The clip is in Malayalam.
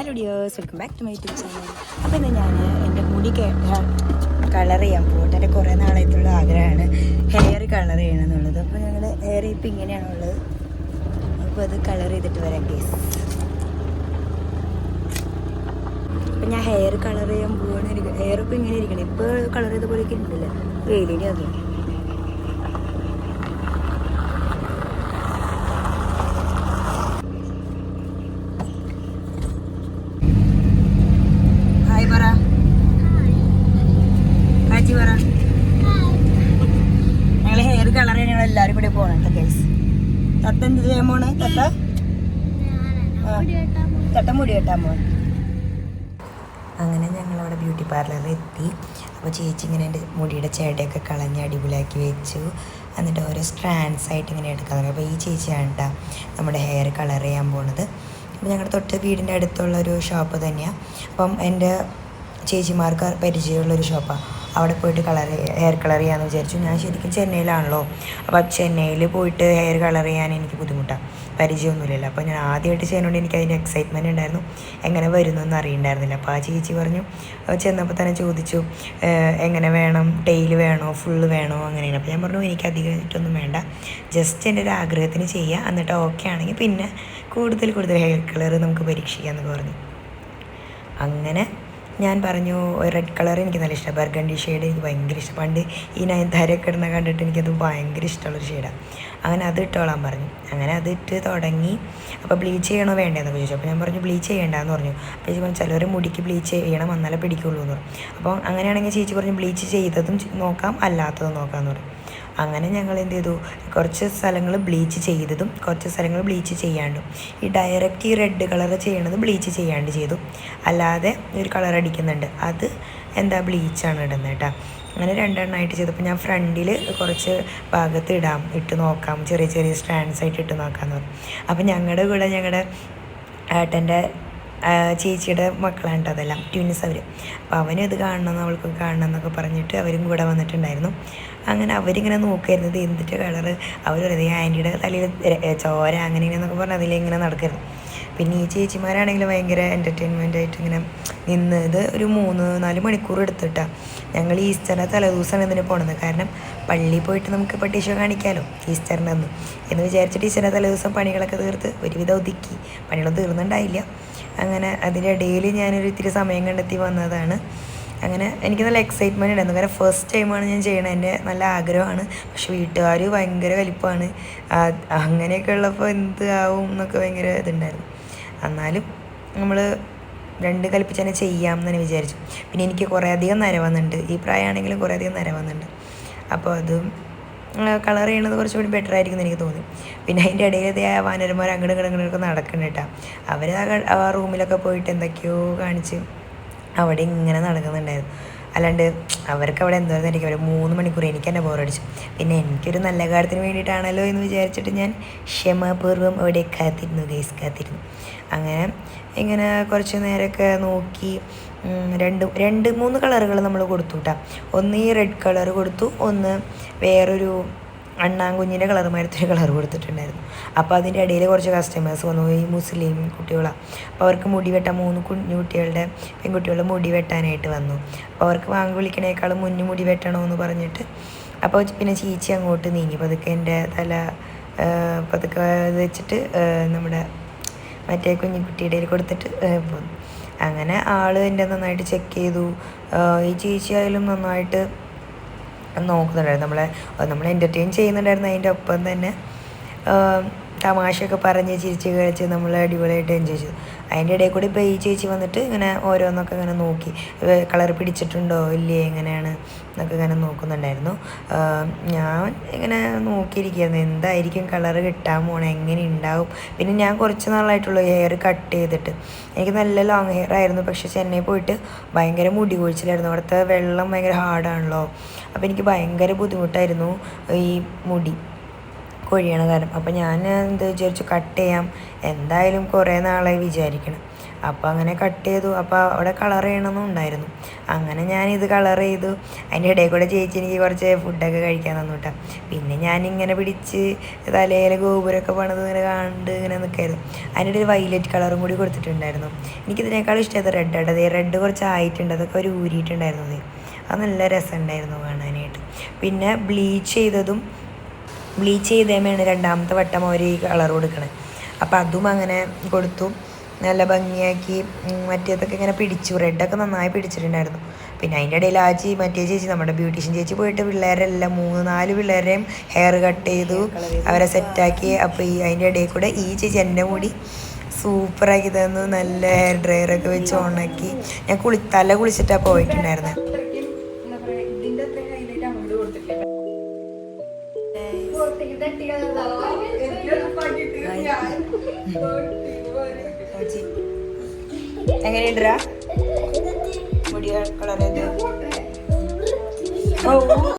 Hello dears, welcome back to my YouTube channel. അപ്പോൾ ഇന്ന് ഞാൻ എൻ്റെ മുടി കളർ ചെയ്യാൻ പോകുന്നത്. എൻ്റെ കുറേ നാളായിട്ടുള്ള ആഗ്രഹമാണ് ഹെയർ കളർ ചെയ്യണമെന്നുള്ളത്. അപ്പോൾ ഞങ്ങളുടെ ഹെയർ ഇപ്പം ഇങ്ങനെയാണുള്ളത്. അപ്പോൾ അത് കളർ ചെയ്തിട്ട് വരാം കേസ്. അപ്പം ഞാൻ ഹെയർ കളർ ചെയ്യാൻ പോവാണ്. ഹെയർ ഇപ്പം ഇങ്ങനെ ഇരിക്കണം. ഇപ്പോൾ കളർ ചെയ്ത പോലെയൊക്കെ ഉണ്ടല്ലോ വെയിലിൻ്റെ അത്. ഞങ്ങൾ ഹെയർ കളർ ഞങ്ങൾ എല്ലാവരും കൂടെ പോകണം കേട്ടോ ഗൈസ്. തത്ത എന്ത് ചെയ്യാൻ പോണ്? തത്ത മുടി കെട്ടാൻ പോകണം. അങ്ങനെ ഞങ്ങളവിടെ ബ്യൂട്ടി പാർലറിൽ എത്തി. അപ്പോൾ ചേച്ചി ഇങ്ങനെ എൻ്റെ മുടിയുടെ ചേട്ടയൊക്കെ കളഞ്ഞ് അടിപൊളിയാക്കി വെച്ചു. എന്നിട്ട് ഓരോ സ്ട്രാൻഡ്സ് ആയിട്ട് ഇങ്ങനെ എടുക്കാൻ തുടങ്ങി. അപ്പോൾ ഈ ചേച്ചിയാണ് കേട്ടോ നമ്മുടെ ഹെയർ കളർ ചെയ്യാൻ പോണത്. അപ്പോൾ ഞങ്ങളുടെ തൊട്ട് വീടിൻ്റെ അടുത്തുള്ളൊരു ഷോപ്പ് തന്നെയാണ്. അപ്പം എൻ്റെ ചേച്ചിമാർക്ക് പരിചയമുള്ളൊരു ഷോപ്പാണ്. അവിടെ പോയിട്ട് ഹെയർ കളർ ചെയ്യാമെന്ന് വിചാരിച്ചു. ഞാൻ ശരിക്കും ചെന്നൈയിലാണല്ലോ. അപ്പോൾ ചെന്നൈയിൽ പോയിട്ട് ഹെയർ കളർ ചെയ്യാൻ എനിക്ക് ബുദ്ധിമുട്ടാണ്, പരിചയമൊന്നുമില്ലല്ലോ. അപ്പോൾ ഞാൻ ആദ്യമായിട്ട് ചെയ്യുന്നതുകൊണ്ട് എനിക്ക് അതിൻ്റെ എക്സൈറ്റ്മെൻറ്റ് ഉണ്ടായിരുന്നു. എങ്ങനെ വരുന്നതെന്ന് അറിയണ്ടായിരുന്നില്ല. അപ്പോൾ ആ ചേച്ചി പറഞ്ഞു, ചെന്നപ്പോൾ തന്നെ ചോദിച്ചു എങ്ങനെ വേണം, ടെയിൽ വേണോ ഫുള്ള് വേണോ അങ്ങനെയാണ്. അപ്പോൾ ഞാൻ പറഞ്ഞു എനിക്ക് അധികമായിട്ടൊന്നും വേണ്ട, ജസ്റ്റ് എൻ്റെ ഒരു ആഗ്രഹത്തിന് ചെയ്യുക, എന്നിട്ട് ഓക്കെ ആണെങ്കിൽ പിന്നെ കൂടുതൽ ഹെയർ കളർ നമുക്ക് പരീക്ഷിക്കാമെന്നൊക്കെ പറഞ്ഞു. അങ്ങനെ ഞാൻ പറഞ്ഞു റെഡ് കളർ എനിക്ക് നല്ല ഇഷ്ടമാണ്, ബർഗണ്ടി ഷെയ്ഡ് എനിക്ക് ഭയങ്കര ഇഷ്ടം. പണ്ട് ഈ നയൻതാരയൊക്കെ ഇടുന്ന കണ്ടിട്ട് എനിക്കത് ഭയങ്കര ഇഷ്ടമുള്ളൊരു ഷെയ്ഡാണ്. അങ്ങനെ അത് ഇട്ടോളാൻ പറഞ്ഞു. അങ്ങനെ അതിട്ട് തുടങ്ങി. അപ്പോൾ ബ്ലീച്ച് ചെയ്യണോ വേണ്ടതെന്നൊക്കെ ചോദിച്ചു. അപ്പോൾ ഞാൻ പറഞ്ഞു ബ്ലീച്ച് ചെയ്യേണ്ടതെന്ന് പറഞ്ഞു. അപ്പോൾ ചേച്ചി പറഞ്ഞു ചിലർ മുടിക്ക് ബ്ലീച്ച് ചെയ്യണം എന്നാലേ പിടിക്കുള്ളൂ എന്ന് പറഞ്ഞു. അപ്പോൾ അങ്ങനെയാണെങ്കിൽ ചേച്ചി പറഞ്ഞു ബ്ലീച്ച് ചെയ്തതും നോക്കാം അല്ലാത്തതും നോക്കാമെന്ന് പറഞ്ഞു. അങ്ങനെ ഞങ്ങൾ എന്ത് ചെയ്തു, കുറച്ച് സ്ഥലങ്ങൾ ബ്ലീച്ച് ചെയ്തതും കുറച്ച് സ്ഥലങ്ങൾ ബ്ലീച്ച് ചെയ്യാണ്ടും. ഈ ഡയറക്റ്റ് ഈ റെഡ് കളർ ചെയ്യണത് ബ്ലീച്ച് ചെയ്യാണ്ട് ചെയ്തു. അല്ലാതെ ഒരു കളർ അടിക്കുന്നുണ്ട്, അത് എന്താ ബ്ലീച്ചാണ് ഇടുന്നത് കേട്ടോ. അങ്ങനെ രണ്ടെണ്ണമായിട്ട് ചെയ്തപ്പോൾ ഞാൻ ഫ്രണ്ടിൽ കുറച്ച് ഭാഗത്ത് ഇട്ട് നോക്കാം, ചെറിയ സ്ട്രാൻഡ്സ് ആയിട്ട് ഇട്ട് നോക്കാമെന്ന് പറഞ്ഞു. അപ്പോൾ ഞങ്ങളുടെ കൂടെ ഞങ്ങളുടെ ഏട്ടൻ്റെ ചേച്ചിയുടെ മക്കളാണ് കേട്ടോ അതെല്ലാം, ട്വിൻസ് അവർ. അപ്പോൾ അവനും ഇത് കാണണം, അവൾക്ക് കാണണം എന്നൊക്കെ പറഞ്ഞിട്ട് അവരും കൂടെ വന്നിട്ടുണ്ടായിരുന്നു. അങ്ങനെ അവരിങ്ങനെ നോക്കായിരുന്നത് എന്തിട്ട് കളറ്. അവർ പറയുന്നത് ആൻറ്റിയുടെ തലയിൽ ചോര അങ്ങനെ ഇങ്ങനെയെന്നൊക്കെ പറഞ്ഞ് അതിലിങ്ങനെ നടക്കരുത്. പിന്നെ ഈ ചേച്ചിമാരാണെങ്കിൽ ഭയങ്കര എൻ്റർടൈൻമെൻ്റ് ആയിട്ട് ഇങ്ങനെ നിന്ന് ഇത് ഒരു 3-4 മണിക്കൂർ എടുത്തിട്ടാണ്. ഞങ്ങൾ ഈസ്റ്ററിൻ്റെ തലേദിവസമാണ് ഇതിന് പോണത്. കാരണം പള്ളിയിൽ പോയിട്ട് നമുക്ക് പട്ടീഷോ കാണിക്കാമല്ലോ ഈസ്റ്ററിൻ്റെ അന്ന് എന്ന് വിചാരിച്ചിട്ട് ഈസ്റ്ററിൻ്റെ തലേദിവസം പണികളൊക്കെ തീർത്ത് ഒരുവിധം ഒതുക്കി. പണികളൊന്നും തീർന്നുണ്ടായില്ല. അങ്ങനെ അതിൻ്റെ ഇടയിൽ ഞാനൊരു ഇത്തിരി സമയം കണ്ടെത്തി വന്നതാണ്. അങ്ങനെ എനിക്ക് നല്ല എക്സൈറ്റ്മെൻറ്റ് ഉണ്ടായിരുന്നു. കാരണം ഫസ്റ്റ് ടൈമാണ് ഞാൻ ചെയ്യണത്. എൻ്റെ നല്ല ആഗ്രഹമാണ്. പക്ഷെ വീട്ടുകാർ ഭയങ്കര വലിപ്പമാണ്. അങ്ങനെയൊക്കെ ഉള്ളപ്പോൾ എന്ത് ആവും എന്നൊക്കെ ഭയങ്കര ഇതുണ്ടായിരുന്നു. എന്നാലും നമ്മൾ രണ്ട് കൽപ്പിച്ച് തന്നെ ചെയ്യാം എന്ന് തന്നെ വിചാരിച്ചു. പിന്നെ എനിക്ക് കുറേ അധികം നര വന്നിട്ടുണ്ട്. ഈ പ്രായമാണെങ്കിലും കുറേ അധികം നര വന്നിട്ടുണ്ട്. അപ്പോൾ അത് കളർ ചെയ്യണത് കുറച്ചുകൂടി ബെറ്റർ ആയിരിക്കും എന്ന് എനിക്ക് തോന്നി. പിന്നെ അതിൻ്റെ ഇടയിൽ വാനരന്മാർ അങ്ങോട്ട് നടക്കുന്നുണ്ട് കേട്ടോ. അവർ ആ റൂമിലൊക്കെ പോയിട്ട് എന്തൊക്കെയോ കാണിച്ച് അവിടെ ഇങ്ങനെ നടക്കുന്നുണ്ടായിരുന്നു. അല്ലാണ്ട് അവർക്ക് അവിടെ എന്തോന്നായിരിക്കും, അവർ 3 മണിക്കൂർ എനിക്ക് തന്നെ ബോറടിച്ചു. പിന്നെ എനിക്കൊരു നല്ല കാര്യത്തിന് വേണ്ടിയിട്ടാണല്ലോ എന്ന് വിചാരിച്ചിട്ട് ഞാൻ ക്ഷമാപൂർവ്വം അവിടെ കാത്തിരുന്നു. അങ്ങനെ ഇങ്ങനെ കുറച്ച് നേരമൊക്കെ നോക്കി 2-3 കളറുകൾ നമ്മൾ കൊടുത്തു കേട്ടോ. ഒന്ന് ഈ റെഡ് കളർ കൊടുത്തു, ഒന്ന് വേറൊരു അണ്ണാങ്കുഞ്ഞിൻ്റെ കളറുമാരത്തൊരു കളർ കൊടുത്തിട്ടുണ്ടായിരുന്നു. അപ്പോൾ അതിൻ്റെ ഇടയിൽ കുറച്ച് കസ്റ്റമേഴ്സ് വന്നു, ഈ മുസ്ലിം കുട്ടികളാണ്. അപ്പോൾ അവർക്ക് മുടി വെട്ടാൻ 3 പെൺകുട്ടികളുടെ മുടി വെട്ടാനായിട്ട് വന്നു. അപ്പോൾ അവർക്ക് വാങ്ങി വിളിക്കണേക്കാളും മുന്നേ മുടി വെട്ടണമെന്ന് പറഞ്ഞിട്ട് അപ്പോൾ പിന്നെ ചീച്ചി അങ്ങോട്ട് നീങ്ങി. പതുക്കെ എൻ്റെ തല പതുക്കെ വെച്ചിട്ട് നമ്മുടെ മറ്റേ കുഞ്ഞിക്കുട്ടിയുടെ കൊടുത്തിട്ട് പോന്നു. അങ്ങനെ ആൾ എൻ്റെ നന്നായിട്ട് ചെക്ക് ചെയ്തു. ഈ ചേച്ചി ആയാലും നന്നായിട്ട് നോക്കുന്നുണ്ടായിരുന്നു, നമ്മളെ എൻ്റർടൈൻ ചെയ്യുന്നുണ്ടായിരുന്നു. അതിൻ്റെ ഒപ്പം തന്നെ തമാശയൊക്കെ പറഞ്ഞ് ചിരിച്ച് കളിച്ച് നമ്മൾ അടിപൊളിയായിട്ട് എൻജോയ് ചെയ്തു. അതിൻ്റെ ഇടയിൽ കൂടി ഇപ്പോൾ ഈ ചേച്ചി വന്നിട്ട് ഇങ്ങനെ ഓരോന്നൊക്കെ ഇങ്ങനെ നോക്കി, കളർ പിടിച്ചിട്ടുണ്ടോ ഇല്ലേ എങ്ങനെയാണ് എന്നൊക്കെ ഇങ്ങനെ നോക്കുന്നുണ്ടായിരുന്നു. ഞാൻ ഇങ്ങനെ നോക്കിയിരിക്കുകയായിരുന്നു എന്തായിരിക്കും കളർ കിട്ടാൻ പോണേ, എങ്ങനെ ഉണ്ടാവും. പിന്നെ ഞാൻ കുറച്ച് നാളായിട്ടുള്ളൂ ഹെയർ കട്ട് ചെയ്തിട്ട്. എനിക്ക് നല്ല ലോങ് ഹെയർ ആയിരുന്നു. പക്ഷേ ചെന്നൈ പോയിട്ട് ഭയങ്കര മുടി കൊഴിച്ചിലായിരുന്നു. അവിടുത്തെ വെള്ളം ഭയങ്കര ഹാർഡാണല്ലോ. അപ്പോൾ എനിക്ക് ഭയങ്കര ബുദ്ധിമുട്ടായിരുന്നു ഈ മുടി കൊഴിയണ കാരണം. അപ്പോൾ ഞാൻ എന്ത് വിചാരിച്ചു, കട്ട് ചെയ്യാം, എന്തായാലും കുറേ നാളായി വിചാരിക്കണം. അപ്പോൾ അങ്ങനെ കട്ട് ചെയ്തു. അപ്പോൾ അവിടെ കളർ ചെയ്യണമെന്നും ഉണ്ടായിരുന്നു. അങ്ങനെ ഞാനിത് കളർ ചെയ്തു. അതിൻ്റെ ഇടയിൽ കൂടെ ചേച്ചി എനിക്ക് കുറച്ച് ഫുഡൊക്കെ കഴിക്കാൻ തന്നു കേട്ടോ. പിന്നെ ഞാനിങ്ങനെ പിടിച്ച് തലയിലെ ഗോപുരമൊക്കെ പണിത് ഇങ്ങനെ കണ്ട് ഇങ്ങനെ നിൽക്കായിരുന്നു. അതിൻ്റെ ഒരു വൈലറ്റ് കളറും കൂടി കൊടുത്തിട്ടുണ്ടായിരുന്നു. എനിക്കിതിനേക്കാളും ഇഷ്ടമായത് റെഡ്. അതേ റെഡ് കുറച്ച് ആയിട്ടുണ്ട്, അതൊക്കെ ഒരു ഊരിയിട്ടുണ്ടായിരുന്നത്. അത് നല്ല രസമുണ്ടായിരുന്നു കാണാനായിട്ട്. പിന്നെ ബ്ലീച്ച് ചെയ്തേമാണ് രണ്ടാമത്തെ വട്ടം അവർ ഈ കളർ കൊടുക്കണേ. അപ്പോൾ അതും അങ്ങനെ കൊടുത്തു, നല്ല ഭംഗിയാക്കി. മറ്റേതൊക്കെ ഇങ്ങനെ പിടിച്ചു, റെഡൊക്കെ നന്നായി പിടിച്ചിട്ടുണ്ടായിരുന്നു. പിന്നെ അതിൻ്റെ ഇടയിൽ മറ്റേ ചേച്ചി, നമ്മുടെ ബ്യൂട്ടീഷ്യൻ ചേച്ചി പോയിട്ട് പിള്ളേരെല്ലാം 3-4 പിള്ളേരെയും ഹെയർ കട്ട് ചെയ്തു, അവരെ സെറ്റാക്കി. അപ്പോൾ അതിൻ്റെ ഇടയിൽ കൂടെ ഈ ചേച്ചി എൻ്റെ മുടി സൂപ്പറാക്കി തന്നു. നല്ല ഹെയർ ഡ്രയറൊക്കെ വെച്ച് ഉണക്കി. ഞാൻ തല കുളിച്ചിട്ടാണ് പോയിട്ടുണ്ടായിരുന്നത്. എങ്ങനെയുണ്ടാ മുടി കളർ?